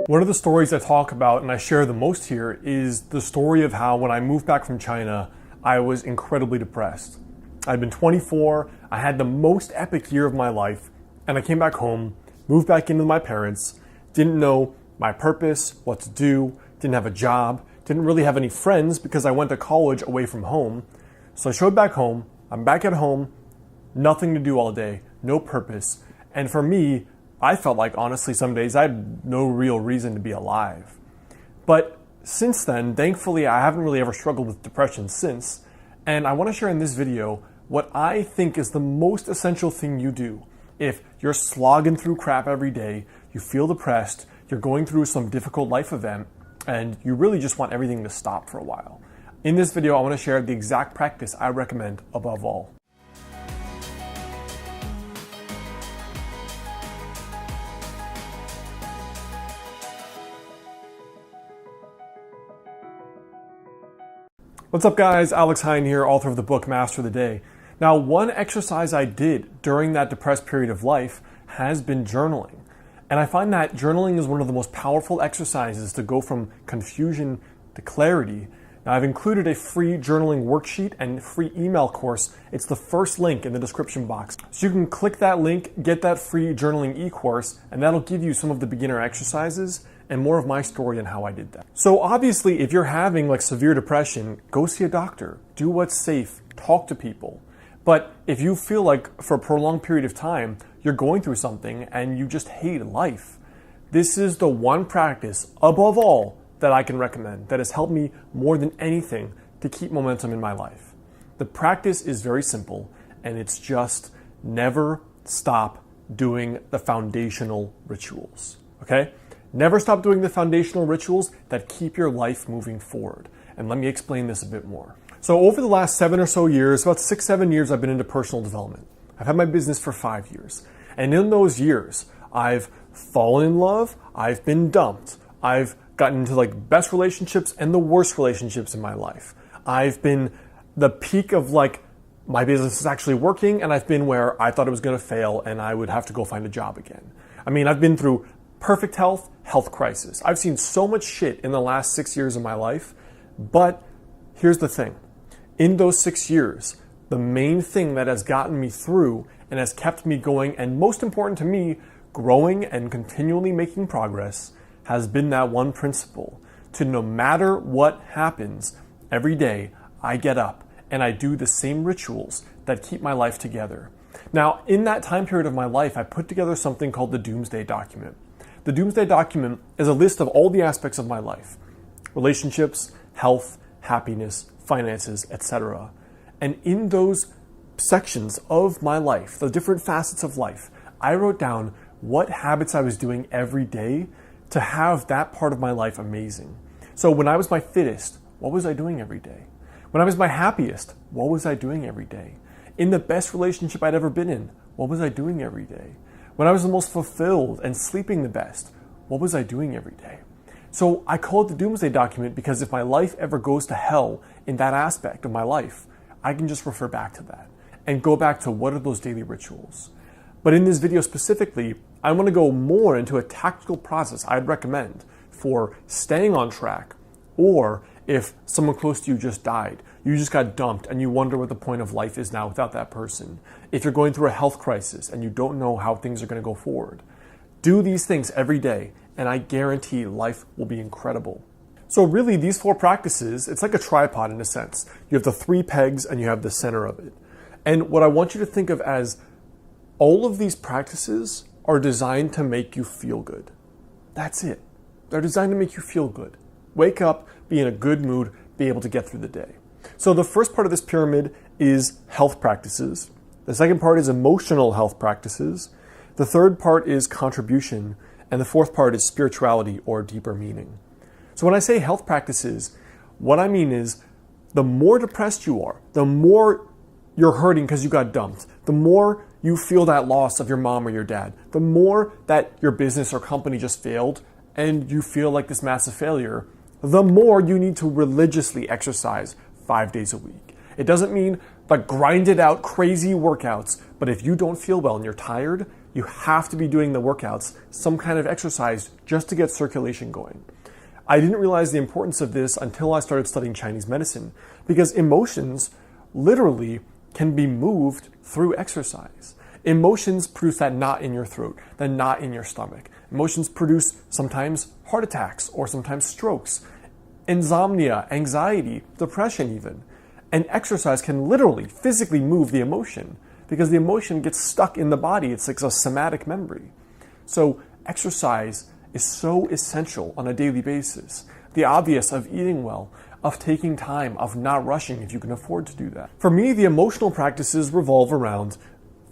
One of the stories I talk about and I share the most here is the story of how when I moved back from China, I was incredibly depressed. I'd been 24, I had the most epic year of my life, and I came back home, moved back in with my parents, didn't know my purpose, what to do, didn't have a job, didn't really have any friends because I went to college away from home. So I showed back home, I'm back at home, nothing to do all day, no purpose. And for me, I felt like honestly some days I had no real reason to be alive. But since then, thankfully, I haven't really ever struggled with depression since. And I want to share in this video what I think is the most essential thing you do if you're slogging through crap every day, you feel depressed, you're going through some difficult life event, and you really just want everything to stop for a while. In this video, I want to share the exact practice I recommend above all. What's up guys, Alex Hine here, author of the book Master the Day. Now, one exercise I did during that depressed period of life has been journaling. And I find that journaling is one of the most powerful exercises to go from confusion to clarity. Now, I've included a free journaling worksheet and free email course. It's the first link in the description box. So you can click that link, get that free journaling e-course, and that'll give you some of the beginner exercises and more of my story on how I did that. So obviously, if you're having like severe depression, go see a doctor, do what's safe, talk to people. But if you feel like for a prolonged period of time, you're going through something and you just hate life, this is the one practice above all that I can recommend that has helped me more than anything to keep momentum in my life. The practice is very simple, and it's just never stop doing the foundational rituals, okay? Never stop doing the foundational rituals that keep your life moving forward. And let me explain this a bit more. So over the last 7 or so years, about 6-7 years, I've been into personal development. I've had my business for 5 years. And in those years, I've fallen in love, I've been dumped, I've gotten into like best relationships and the worst relationships in my life. I've been the peak of like my business is actually working, and I've been where I thought it was gonna fail and I would have to go find a job again. I mean, I've been through perfect health, health crisis. I've seen so much shit in the last 6 years of my life, but here's the thing. In those 6 years, the main thing that has gotten me through and has kept me going, and most important to me, growing and continually making progress, has been that one principle: to no matter what happens, every day I get up and I do the same rituals that keep my life together. Now, in that time period of my life, I put together something called the Doomsday Document. The Doomsday Document is a list of all the aspects of my life: relationships, health, happiness, finances, etc. And in those sections of my life, the different facets of life, I wrote down what habits I was doing every day to have that part of my life amazing. So when I was my fittest, what was I doing every day? When I was my happiest, what was I doing every day? In the best relationship I'd ever been in, what was I doing every day? When I was the most fulfilled and sleeping the best, what was I doing every day? So I call it the Doomsday Document because if my life ever goes to hell in that aspect of my life, I can just refer back to that and go back to what are those daily rituals. But in this video specifically, I want to go more into a tactical process I'd recommend for staying on track, or if someone close to you just died, you just got dumped and you wonder what the point of life is now without that person. If you're going through a health crisis and you don't know how things are going to go forward, do these things every day and I guarantee life will be incredible. So really, these 4 practices, it's like a tripod in a sense. You have the 3 pegs and you have the center of it. And what I want you to think of as all of these practices are designed to make you feel good. That's it. They're designed to make you feel good. Wake up, be in a good mood, be able to get through the day. So the first part of this pyramid is health practices. The second part is emotional health practices. The third part is contribution. And the fourth part is spirituality or deeper meaning. So when I say health practices, what I mean is the more depressed you are, the more you're hurting because you got dumped, the more you feel that loss of your mom or your dad, the more that your business or company just failed and you feel like this massive failure, the more you need to religiously exercise 5 days a week. It doesn't mean like grinded out crazy workouts, but if you don't feel well and you're tired, You have to be doing the workouts, some kind of exercise, just to get circulation going. I didn't realize the importance of this until I started studying Chinese medicine, because emotions literally can be moved through exercise. Emotions produce that knot in your throat, that knot in your stomach. Emotions produce sometimes heart attacks or sometimes strokes, insomnia, anxiety, depression even. And exercise can literally, physically move the emotion because the emotion gets stuck in the body. It's like a somatic memory. So exercise is so essential on a daily basis. The obvious of eating well, of taking time, of not rushing if you can afford to do that. For me, the emotional practices revolve around,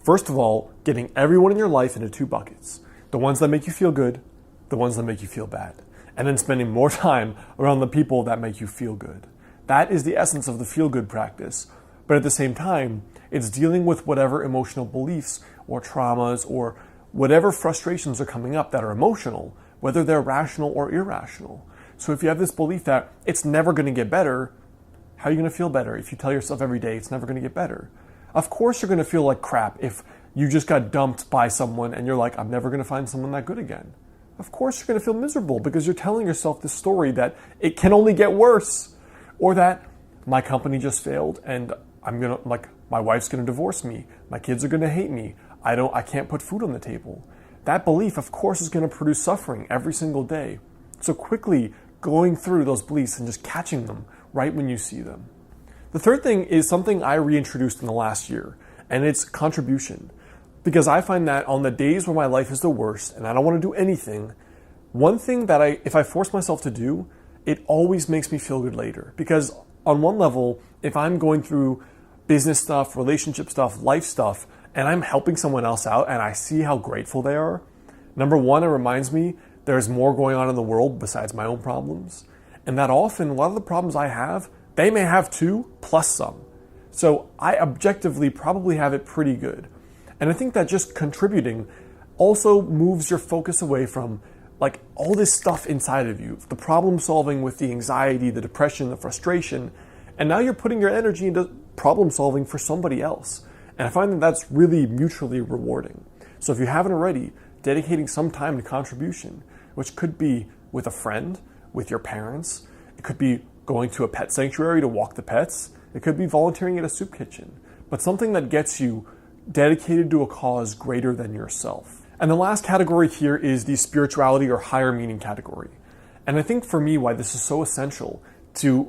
first of all, getting everyone in your life into two buckets. The ones that make you feel good, the ones that make you feel bad. And then spending more time around the people that make you feel good. That is the essence of the feel-good practice. But at the same time, it's dealing with whatever emotional beliefs or traumas or whatever frustrations are coming up that are emotional, whether they're rational or irrational. So if you have this belief that it's never going to get better, how are you going to feel better if you tell yourself every day it's never going to get better? Of course you're going to feel like crap if you just got dumped by someone and you're like, I'm never going to find someone that good again. Of course you're going to feel miserable because you're telling yourself this story that it can only get worse. Or that my company just failed and my wife's going to divorce me. My kids are going to hate me. I can't put food on the table. That belief, of course, is going to produce suffering every single day. So quickly going through those beliefs and just catching them right when you see them. The third thing is something I reintroduced in the last year, and it's contribution. Because I find that on the days where my life is the worst and I don't want to do anything, one thing that if I force myself to do, it always makes me feel good later. Because on one level, if I'm going through business stuff, relationship stuff, life stuff, and I'm helping someone else out and I see how grateful they are, number one, it reminds me there's more going on in the world besides my own problems. And that often, a lot of the problems I have, they may have too, plus some. So I objectively probably have it pretty good. And I think that just contributing also moves your focus away from like all this stuff inside of you, the problem solving with the anxiety, the depression, the frustration, and now you're putting your energy into problem solving for somebody else. And I find that that's really mutually rewarding. So if you haven't already, dedicating some time to contribution, which could be with a friend, with your parents, it could be going to a pet sanctuary to walk the pets, it could be volunteering at a soup kitchen, but something that gets you dedicated to a cause greater than yourself. And the last category here is the spirituality or higher meaning category. And I think for me, why this is so essential to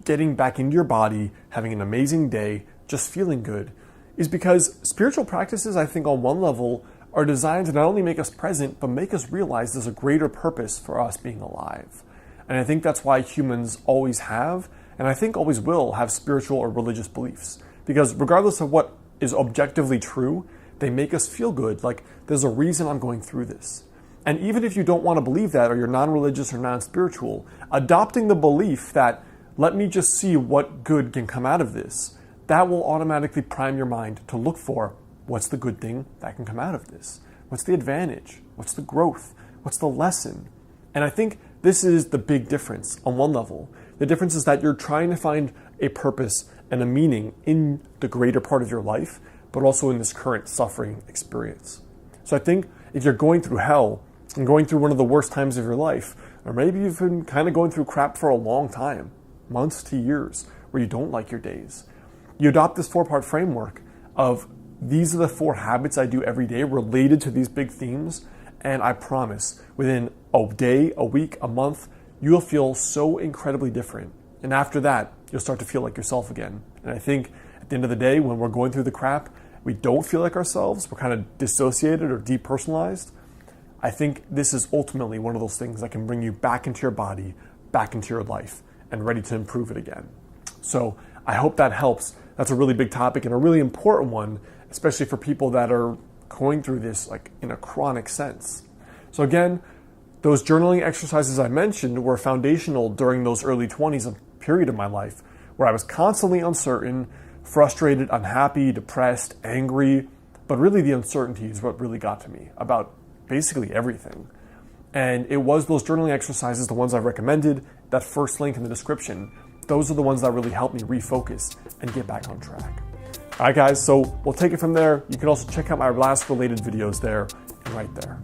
getting back into your body, having an amazing day, just feeling good, is because spiritual practices, I think on one level, are designed to not only make us present, but make us realize there's a greater purpose for us being alive. And I think that's why humans always have, and I think always will have spiritual or religious beliefs. Because regardless of what is objectively true, they make us feel good, like there's a reason I'm going through this. And even if you don't want to believe that, or you're non-religious or non-spiritual, adopting the belief that, let me just see what good can come out of this, that will automatically prime your mind to look for what's the good thing that can come out of this? What's the advantage? What's the growth? What's the lesson? And I think this is the big difference on one level. The difference is that you're trying to find a purpose and a meaning in the greater part of your life, but also in this current suffering experience. So I think if you're going through hell and going through one of the worst times of your life, or maybe you've been kind of going through crap for a long time, months to years, where you don't like your days, you adopt this 4-part framework of these are the 4 habits I do every day related to these big themes, and I promise within a day, a week, a month, you'll feel so incredibly different. And after that, you'll start to feel like yourself again. And I think at the end of the day, when we're going through the crap, we don't feel like ourselves, we're kind of dissociated or depersonalized. I think this is ultimately one of those things that can bring you back into your body, back into your life, and ready to improve it again. So I hope that helps. That's a really big topic and a really important one, especially for people that are going through this like in a chronic sense. So again, those journaling exercises I mentioned were foundational during those early 20s, a period of my life where I was constantly uncertain, frustrated, unhappy, depressed, angry, but really the uncertainty is what really got to me about basically everything. And it was those journaling exercises, the ones I recommended, that first link in the description, those are the ones that really helped me refocus and get back on track. All right, guys, so we'll take it from there. You can also check out my last related videos there and right there.